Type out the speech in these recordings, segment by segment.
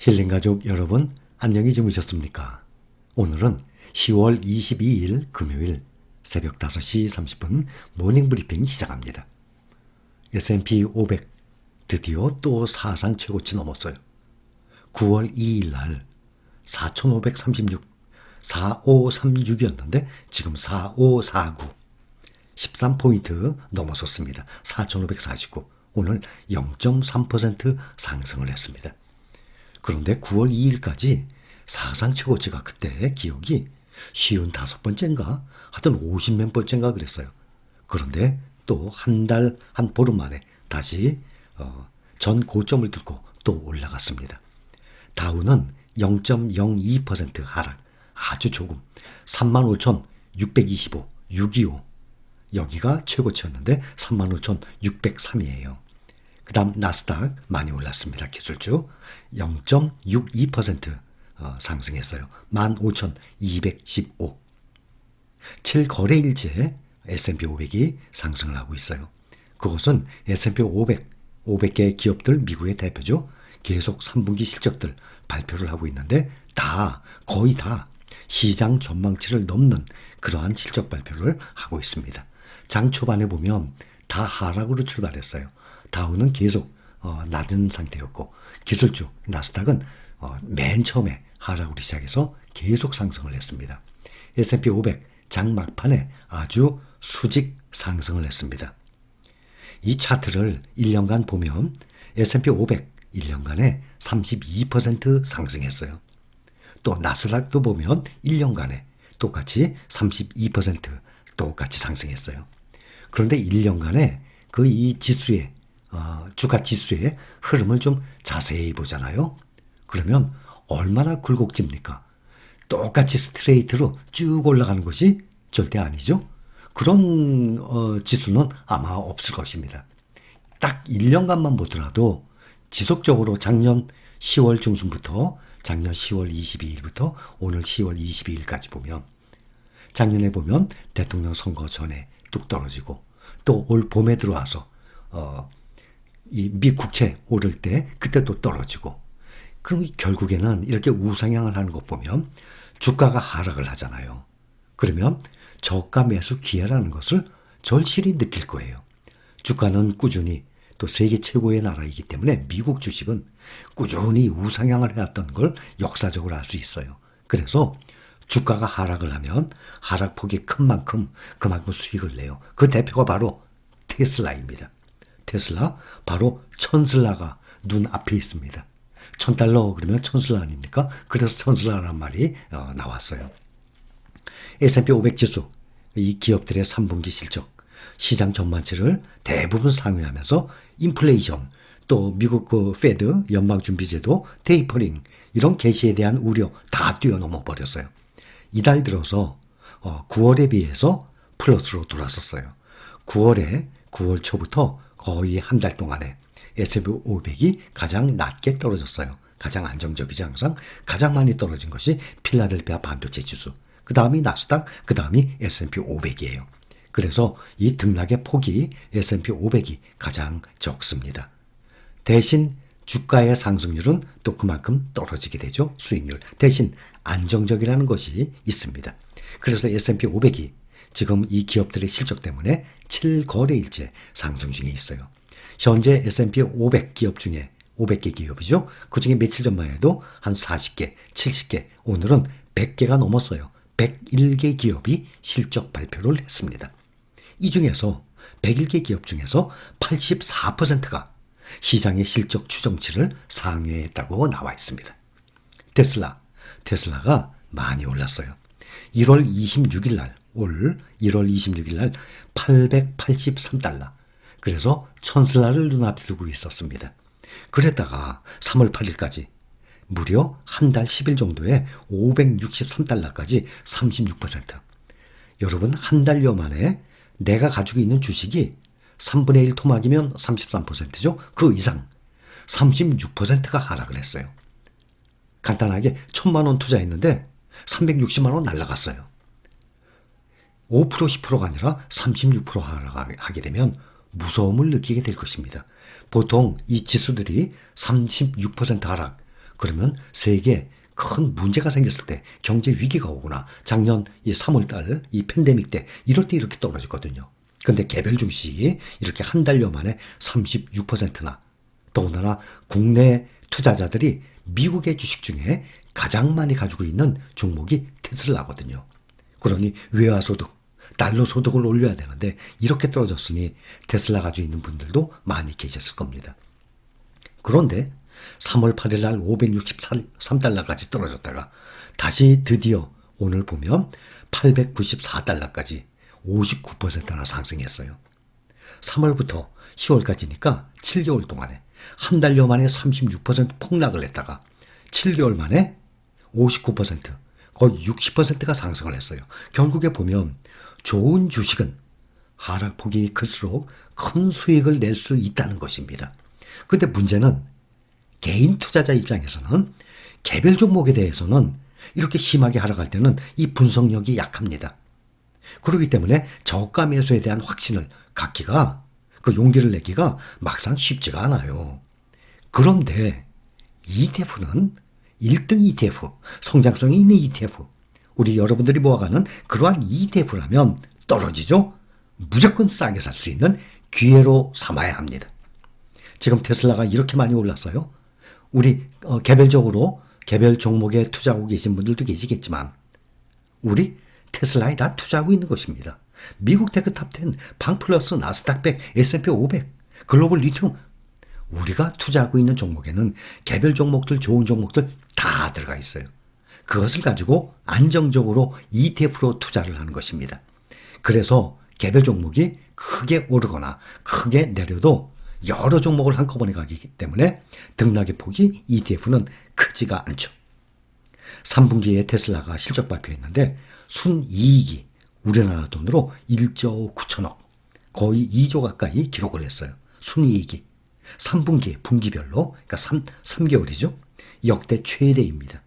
힐링가족 여러분, 안녕히 주무셨습니까? 오늘은 10월 22일 금요일 새벽 5시 30분 모닝브리핑 시작합니다. S&P 500 드디어 또 사상 최고치 넘었어요. 9월 2일 날 4,536, 4536이었는데 지금 4549, 13포인트 넘어섰습니다. 4,549, 오늘 0.3% 상승을 했습니다. 그런데 9월 2일까지 사상 최고치가 그때 기억이 55번째인가 하여튼 50몇 번째인가 그랬어요. 그런데 또 한 보름 만에 다시 전 고점을 뚫고 또 올라갔습니다. 다우는 0.02% 하락, 아주 조금 35,625, 625 여기가 최고치였는데 35,603이에요. 그 다음 나스닥 많이 올랐습니다. 기술주 0.62% 상승했어요. 15,215. 7거래일째 S&P 500이 상승을 하고 있어요. 그것은 S&P 500, 500개 기업들 미국의 대표죠. 계속 3분기 실적들 발표를 하고 있는데 거의 다 시장 전망치를 넘는 그러한 실적 발표를 하고 있습니다. 장 초반에 보면 다 하락으로 출발했어요. 다우는 계속 낮은 상태였고 기술주 나스닥은 맨 처음에 하락으로 시작해서 계속 상승을 했습니다. S&P 500 장 막판에 아주 수직 상승을 했습니다. 이 차트를 1년간 보면 S&P 500 1년간에 32% 상승했어요. 또 나스닥도 보면 1년간에 똑같이 32% 똑같이 상승했어요. 그런데 1년간에 그 이 지수의 주가 지수의 흐름을 좀 자세히 보잖아요. 그러면 얼마나 굴곡집니까? 똑같이 스트레이트로 쭉 올라가는 것이 절대 아니죠. 그런 지수는 아마 없을 것입니다. 딱 1년간만 보더라도 지속적으로 작년 10월 중순부터 작년 10월 22일부터 오늘 10월 22일까지 보면 작년에 보면 대통령 선거 전에 뚝 떨어지고 또 올 봄에 들어와서 이 미 국채 오를 때 그때 또 떨어지고 그럼 결국에는 이렇게 우상향을 하는 것 보면 주가가 하락을 하잖아요. 그러면 저가 매수 기회라는 것을 절실히 느낄 거예요. 주가는 꾸준히 또 세계 최고의 나라이기 때문에 미국 주식은 꾸준히 우상향을 해왔던 걸 역사적으로 알 수 있어요. 그래서 주가가 하락을 하면 하락폭이 큰 만큼 그만큼 수익을 내요. 그 대표가 바로 테슬라입니다. 테슬라 바로 천슬라가 눈앞에 있습니다. $1,000 그러면 천슬라 아닙니까? 그래서 천슬라라는 말이 나왔어요. S&P 500 지수 이 기업들의 3분기 실적 시장 전망치를 대부분 상회하면서 인플레이션 또 미국 그 페드 연방준비제도 테이퍼링 이런 개시에 대한 우려 다 뛰어넘어 버렸어요. 이달 들어서 9월에 비해서 플러스로 돌아섰어요. 9월 초부터 거의 한 달 동안에 S&P 500이 가장 낮게 떨어졌어요. 가장 안정적이지 항상 가장 많이 떨어진 것이 필라델피아 반도체 지수. 그 다음이 나스닥, 그 다음이 S&P 500이에요. 그래서 이 등락의 폭이 S&P 500이 가장 적습니다. 대신 주가의 상승률은 또 그만큼 떨어지게 되죠. 수익률. 대신 안정적이라는 것이 있습니다. 그래서 S&P 500이 지금 이 기업들의 실적 때문에 7거래일째 상승 중에 있어요. 현재 S&P 500 기업 중에 500개 기업이죠. 그중에 며칠 전만 해도 한 40개, 70개, 오늘은 100개가 넘었어요. 101개 기업이 실적 발표를 했습니다. 이 중에서 101개 기업 중에서 84%가 시장의 실적 추정치를 상회했다고 나와 있습니다. 테슬라가 많이 올랐어요. 1월 26일 날, 올 1월 26일 날 $883. 그래서 천슬라를 눈앞에 두고 있었습니다. 그랬다가 3월 8일까지 무려 한 달 10일 정도에 $563까지 36%. 여러분 한 달여 만에 내가 가지고 있는 주식이 3분의 1 토막이면 33%죠. 그 이상 36%가 하락을 했어요. 간단하게 1,000만 원 투자했는데 360만 원 날라갔어요. 5% 10%가 아니라 36% 하락하게 되면 무서움을 느끼게 될 것입니다. 보통 이 지수들이 36% 하락 그러면 세계에 큰 문제가 생겼을 때, 경제 위기가 오거나 작년 이 3월 달 이 팬데믹 때 이럴 때 이렇게 떨어지거든요. 근데 개별 주식이 이렇게 한 달여 만에 36%나, 더군다나 국내 투자자들이 미국의 주식 중에 가장 많이 가지고 있는 종목이 테슬라거든요. 그러니 외화소득, 달러 소득을 올려야 되는데 이렇게 떨어졌으니 테슬라 가지고 있는 분들도 많이 계셨을 겁니다. 그런데 3월 8일 날 563달러까지 떨어졌다가 다시 드디어 오늘 보면 894달러까지 59%나 상승했어요. 3월부터 10월까지니까 7개월 동안에 한 달여 만에 36% 폭락을 했다가 7개월 만에 59%, 거의 60%가 상승을 했어요. 결국에 보면 좋은 주식은 하락폭이 클수록 큰 수익을 낼 수 있다는 것입니다. 근데 문제는 개인 투자자 입장에서는 개별 종목에 대해서는 이렇게 심하게 하락할 때는 이 분석력이 약합니다. 그렇기 때문에 저가 매수에 대한 확신을 갖기가, 그 용기를 내기가 막상 쉽지가 않아요. 그런데 ETF는 1등 ETF, 성장성이 있는 ETF, 우리 여러분들이 모아가는 그러한 ETF라면 떨어지죠? 무조건 싸게 살 수 있는 기회로 삼아야 합니다. 지금 테슬라가 이렇게 많이 올랐어요. 우리 개별적으로 개별 종목에 투자하고 계신 분들도 계시겠지만 우리 테슬라에 다 투자하고 있는 것입니다. 미국 테크탑10, 방플러스, 나스닥 100, S&P 500, 글로벌 리튬, 우리가 투자하고 있는 종목에는 개별 종목들, 좋은 종목들 다 들어가 있어요. 그것을 가지고 안정적으로 ETF로 투자를 하는 것입니다. 그래서 개별 종목이 크게 오르거나 크게 내려도 여러 종목을 한꺼번에 가기 때문에 등락의 폭이 ETF는 크지가 않죠. 3분기에 테슬라가 실적 발표했는데 순이익이 우리나라 돈으로 1조 9천억, 거의 2조 가까이 기록을 했어요. 순이익이 3분기, 분기별로, 그러니까 3개월이죠. 역대 최대입니다.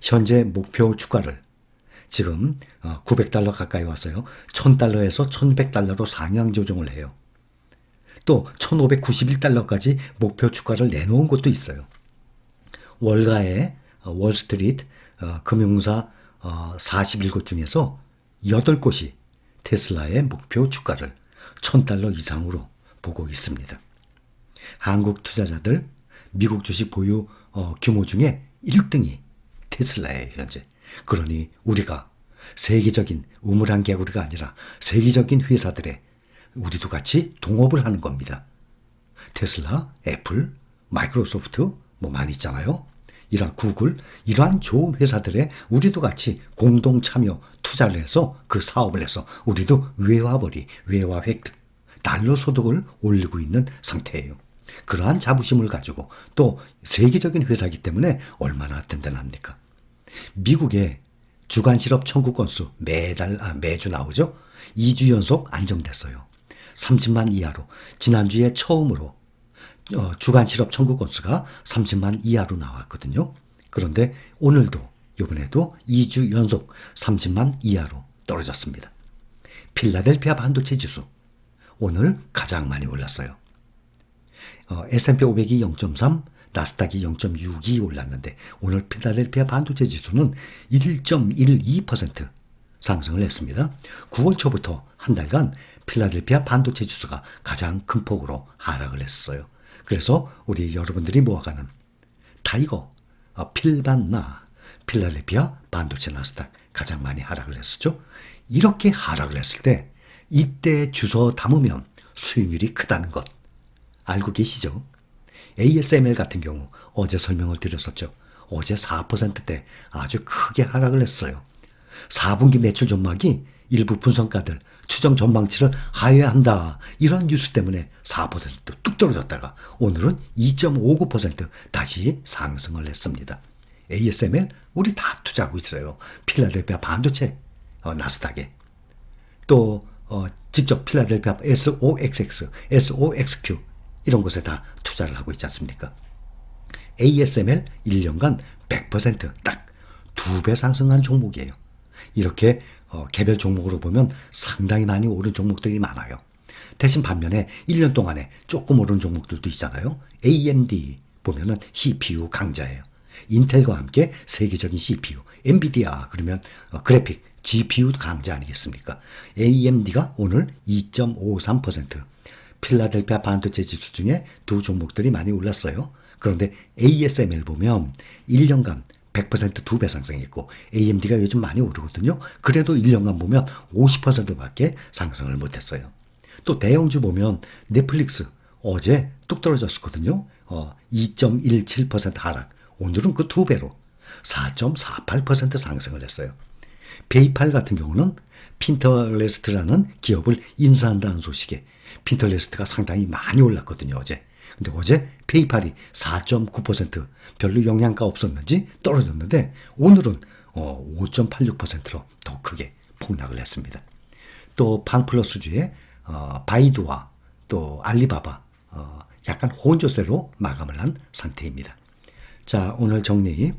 현재 목표 주가를 지금 900달러 가까이 왔어요. 1000달러에서 1100달러로 상향 조정을 해요. 또 1591달러까지 목표 주가를 내놓은 곳도 있어요. 월가의 월스트리트 금융사 41곳 중에서 8곳이 테슬라의 목표 주가를 1000달러 이상으로 보고 있습니다. 한국 투자자들 미국 주식 보유 규모 중에 1등이 테슬라예요, 현재. 그러니 우리가 세계적인 우물한 개구리가 아니라 세계적인 회사들의 우리도 같이 동업을 하는 겁니다. 테슬라, 애플, 마이크로소프트 뭐 많이 있잖아요. 이러한 구글, 이러한 좋은 회사들의 우리도 같이 공동 참여 투자를 해서 그 사업을 해서 우리도 외화벌이, 외화 획득, 달러 소득을 올리고 있는 상태예요. 그러한 자부심을 가지고 또 세계적인 회사이기 때문에 얼마나 든든합니까? 미국의 주간 실업 청구 건수 매주 나오죠. 2주 연속 안정됐어요. 30만 이하로 지난주에 처음으로 주간 실업 청구 건수가 30만 이하로 나왔거든요. 그런데 오늘도 이번에도 2주 연속 30만 이하로 떨어졌습니다. 필라델피아 반도체 지수 오늘 가장 많이 올랐어요. S&P 500이 0.3, 나스닥이 0.62 올랐는데 오늘 필라델피아 반도체 지수는 1.12% 상승을 했습니다. 9월 초부터 한 달간 필라델피아 반도체 지수가 가장 큰 폭으로 하락을 했어요. 그래서 우리 여러분들이 모아가는 타이거, 필반나, 필라델피아 반도체 나스닥 가장 많이 하락을 했었죠. 이렇게 하락을 했을 때 이때 주워 담으면 수익률이 크다는 것 알고 계시죠? ASML 같은 경우 어제 설명을 드렸었죠. 어제 4%대 아주 크게 하락을 했어요. 4분기 매출 전망이 일부 분석가들 추정 전망치를 하회한다. 이런 뉴스 때문에 4% 뚝 떨어졌다가 오늘은 2.59% 다시 상승을 했습니다. ASML 우리 다 투자하고 있어요. 필라델피아 반도체 나스닥에 또 직접 필라델피아 SOXX, SOXQ 이런 곳에 다 투자를 하고 있지 않습니까? ASML 1년간 100% 딱 2배 상승한 종목이에요. 이렇게 개별 종목으로 보면 상당히 많이 오른 종목들이 많아요. 대신 반면에 1년 동안에 조금 오른 종목들도 있잖아요. AMD 보면은 CPU 강자예요. 인텔과 함께 세계적인 CPU, 엔비디아 그러면 그래픽, GPU 강자 아니겠습니까? AMD가 오늘 2.53%, 필라델피아 반도체 지수 중에 두 종목들이 많이 올랐어요. 그런데 ASML 보면 1년간 100% 2배 상승했고 AMD가 요즘 많이 오르거든요. 그래도 1년간 보면 50%밖에 상승을 못했어요. 또 대형주 보면 넷플릭스 어제 뚝 떨어졌었거든요. 2.17% 하락. 오늘은 그 2배로 4.48% 상승을 했어요. 페이팔 같은 경우는 핀터레스트라는 기업을 인수한다는 소식에 핀터레스트가 상당히 많이 올랐거든요, 어제. 근데 어제 페이팔이 4.9% 별로 영향가 없었는지 떨어졌는데 오늘은 5.86%로 더 크게 폭락을 했습니다. 또 방플러스주의 바이두와 또 알리바바 약간 혼조세로 마감을 한 상태입니다. 자, 오늘 정리.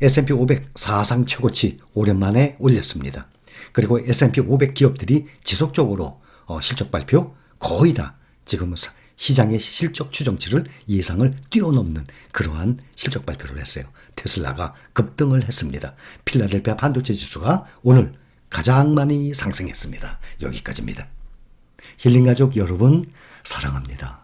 S&P 500 사상 최고치 오랜만에 올렸습니다. 그리고 S&P 500 기업들이 지속적으로 실적 발표 거의 다 지금 시장의 실적 추정치를 예상을 뛰어넘는 그러한 실적 발표를 했어요. 테슬라가 급등을 했습니다. 필라델피아 반도체 지수가 오늘 가장 많이 상승했습니다. 여기까지입니다. 힐링가족 여러분 사랑합니다.